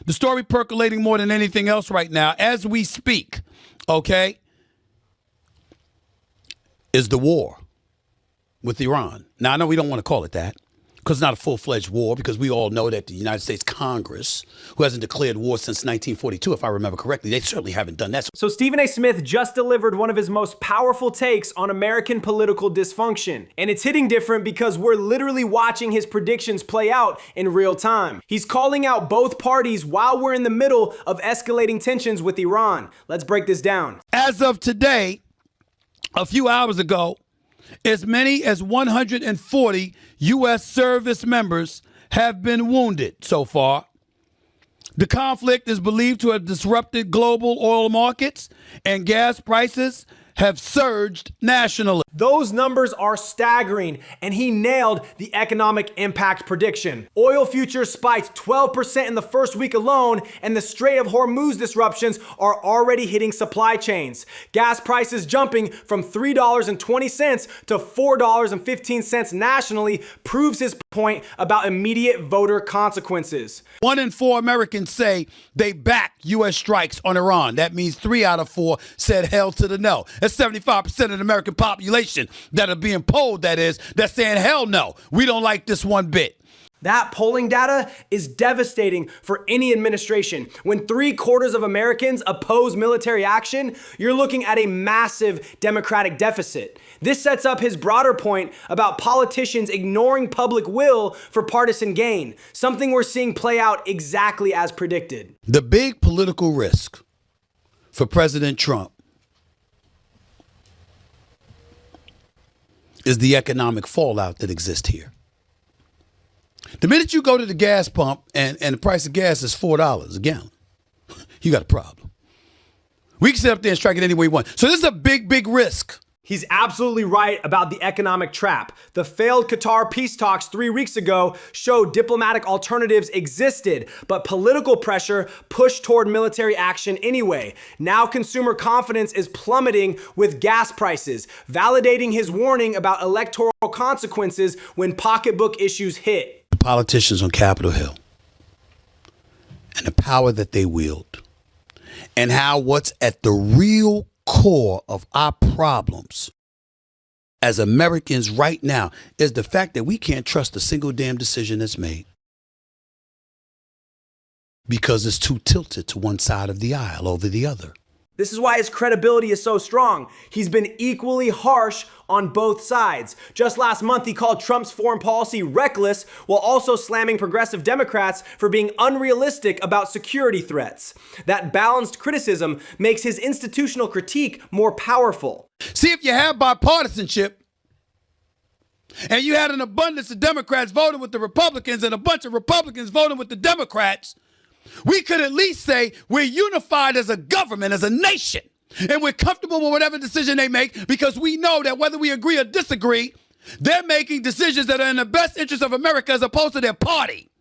The story percolating more than anything else right now, as we speak, okay, is the war with Iran. Now, I know we don't want to call it that because it's not a full-fledged war, because we all know that the United States Congress, who hasn't declared war since 1942, if I remember correctly, they certainly haven't done that. So Stephen A. Smith just delivered one of his most powerful takes on American political dysfunction. And it's hitting different because we're literally watching his predictions play out in real time. He's calling out both parties while we're in the middle of escalating tensions with Iran. Let's break this down. As of today, a few hours ago, as many as 140 U.S. service members have been wounded so far. The conflict is believed to have disrupted global oil markets, and gas prices have surged nationally. Those numbers are staggering, and he nailed the economic impact prediction. Oil futures spiked 12% in the first week alone, and the Strait of Hormuz disruptions are already hitting supply chains. Gas prices jumping from $3.20 to $4.15 nationally proves his point about immediate voter consequences. 1 in 4 Americans say they back U.S. strikes on Iran. That means 3 out of 4 said hell to the no. That's 75% of the American population that are being polled, that's saying hell no. We don't like this one bit. That polling data is devastating for any administration. When 3/4 of Americans oppose military action, you're looking at a massive democratic deficit. This sets up his broader point about politicians ignoring public will for partisan gain, something we're seeing play out exactly as predicted. The big political risk for President Trump is the economic fallout that exists here. The minute you go to the gas pump and the price of gas is $4 a gallon, you got a problem. We can sit up there and strike it any way we want. So this is a big, big risk. He's absolutely right about the economic trap. The failed Qatar peace talks 3 weeks ago showed diplomatic alternatives existed, but political pressure pushed toward military action anyway. Now consumer confidence is plummeting with gas prices, validating his warning about electoral consequences when pocketbook issues hit. Politicians on Capitol Hill and the power that they wield, and how what's at the real core of our problems as Americans right now is the fact that we can't trust a single damn decision that's made because it's too tilted to one side of the aisle over the other. This is why his credibility is so strong. He's been equally harsh on both sides. Just last month, he called Trump's foreign policy reckless while also slamming progressive Democrats for being unrealistic about security threats. That balanced criticism makes his institutional critique more powerful. See, if you have bipartisanship and you had an abundance of Democrats voting with the Republicans and a bunch of Republicans voting with the Democrats, we could at least say we're unified as a government, as a nation, and we're comfortable with whatever decision they make because we know that whether we agree or disagree, they're making decisions that are in the best interest of America as opposed to their party.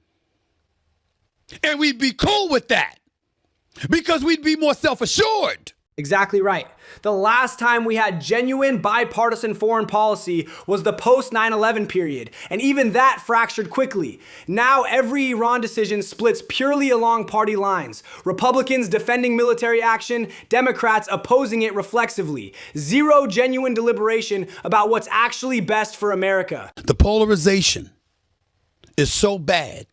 And we'd be cool with that because we'd be more self-assured. Exactly right. The last time we had genuine bipartisan foreign policy was the post 9/11 period, and even that fractured quickly. Now every Iran decision splits purely along party lines. Republicans defending military action, Democrats opposing it reflexively. Zero genuine deliberation about what's actually best for America. The polarization is so bad,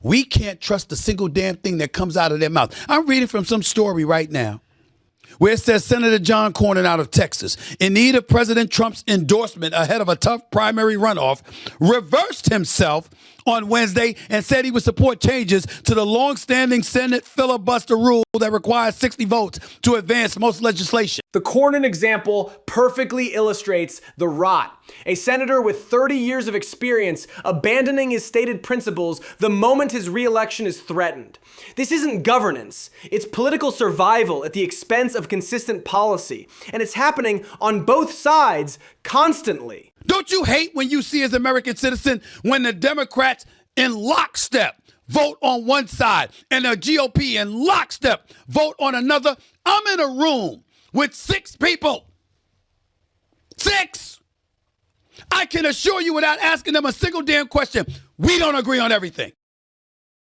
we can't trust a single damn thing that comes out of their mouth. I'm reading from some story right now where it says Senator John Cornyn out of Texas, in need of President Trump's endorsement ahead of a tough primary runoff, reversed himself on Wednesday and said he would support changes to the long-standing Senate filibuster rule that requires 60 votes to advance most legislation. The Cornyn example perfectly illustrates the rot. A senator with 30 years of experience abandoning his stated principles the moment his re-election is threatened. This isn't governance. It's political survival at the expense of consistent policy. And it's happening on both sides constantly. Don't you hate when you see as an American citizen when the Democrats in lockstep vote on one side and the GOP in lockstep vote on another? I'm in a room with 6 people. 6! I can assure you without asking them a single damn question, we don't agree on everything.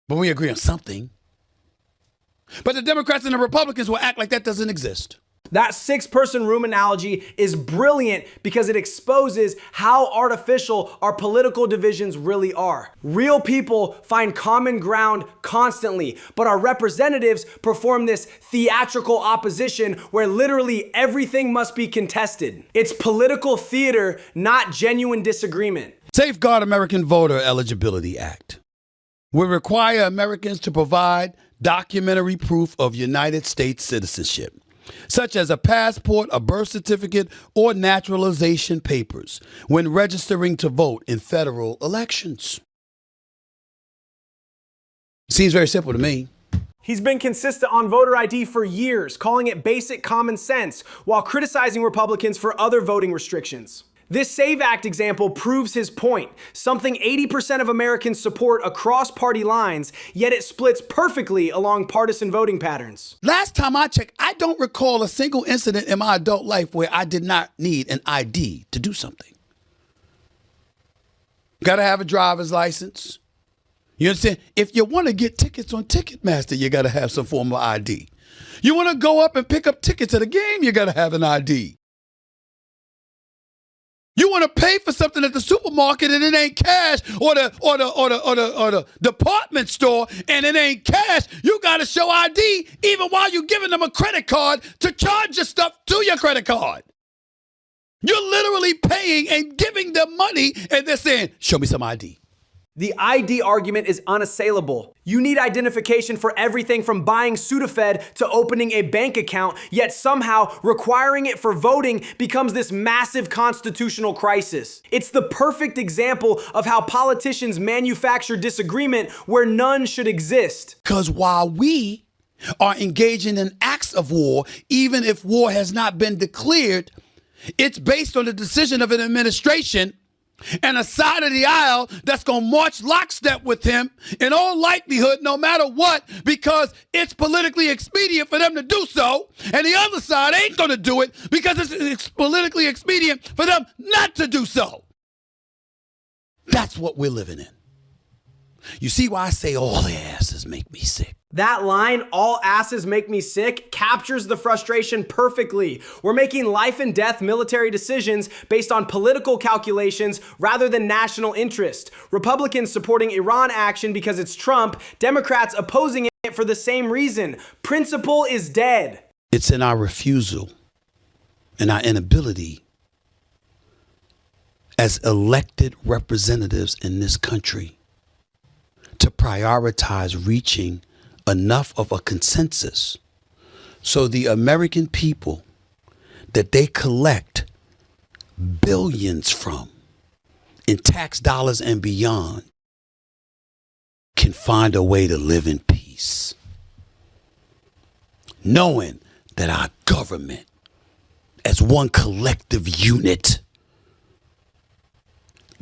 But we agree on something. But the Democrats and the Republicans will act like that doesn't exist. That 6-person room analogy is brilliant because it exposes how artificial our political divisions really are. Real people find common ground constantly, but our representatives perform this theatrical opposition where literally everything must be contested. It's political theater, not genuine disagreement. Safeguard American Voter Eligibility Act will require Americans to provide documentary proof of United States citizenship, such as a passport, a birth certificate, or naturalization papers when registering to vote in federal elections. Seems very simple to me. He's been consistent on voter ID for years, calling it basic common sense, while criticizing Republicans for other voting restrictions. This SAVE Act example proves his point, something 80% of Americans support across party lines, yet it splits perfectly along partisan voting patterns. Last time I checked, I don't recall a single incident in my adult life where I did not need an ID to do something. Got to have a driver's license. You understand? If you want to get tickets on Ticketmaster, you got to have some form of ID. You want to go up and pick up tickets at a game, you got to have an ID. You want to pay for something at the supermarket and it ain't cash, or the department store and it ain't cash. You got to show ID even while you're giving them a credit card to charge your stuff to your credit card. You're literally paying and giving them money and they're saying, show me some ID. The ID argument is unassailable. You need identification for everything from buying Sudafed to opening a bank account, yet somehow requiring it for voting becomes this massive constitutional crisis. It's the perfect example of how politicians manufacture disagreement where none should exist. Because while we are engaging in acts of war, even if war has not been declared, it's based on the decision of an administration and a side of the aisle that's going to march lockstep with him in all likelihood, no matter what, because it's politically expedient for them to do so. And the other side ain't going to do it because it's politically expedient for them not to do so. That's what we're living in. You see why I say all the asses make me sick? That line, all asses make me sick, captures the frustration perfectly. We're making life and death military decisions based on political calculations rather than national interest. Republicans supporting Iran action because it's Trump, Democrats opposing it for the same reason. Principle is dead. It's in our refusal and our inability as elected representatives in this country to prioritize reaching enough of a consensus so the American people that they collect billions from in tax dollars and beyond can find a way to live in peace, knowing that our government as one collective unit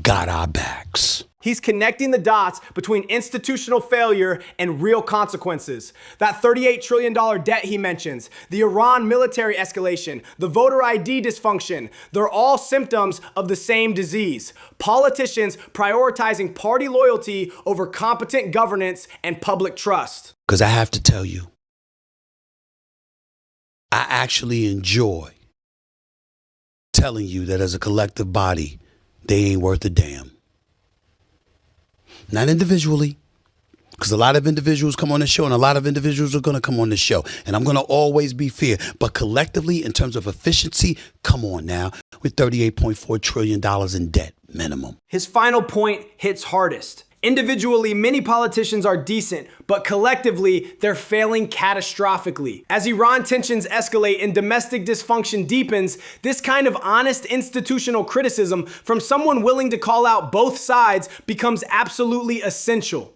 got our backs. He's connecting the dots between institutional failure and real consequences. That $38 trillion debt he mentions, the Iran military escalation, the voter ID dysfunction, they're all symptoms of the same disease. Politicians prioritizing party loyalty over competent governance and public trust. Because I have to tell you, I actually enjoy telling you that as a collective body, they ain't worth a damn. Not individually, because a lot of individuals come on the show and a lot of individuals are going to come on the show. And I'm going to always be fair. But collectively, in terms of efficiency, come on now, with $38.4 trillion in debt minimum. His final point hits hardest. Individually, many politicians are decent, but collectively, they're failing catastrophically. As Iran tensions escalate and domestic dysfunction deepens, this kind of honest institutional criticism from someone willing to call out both sides becomes absolutely essential.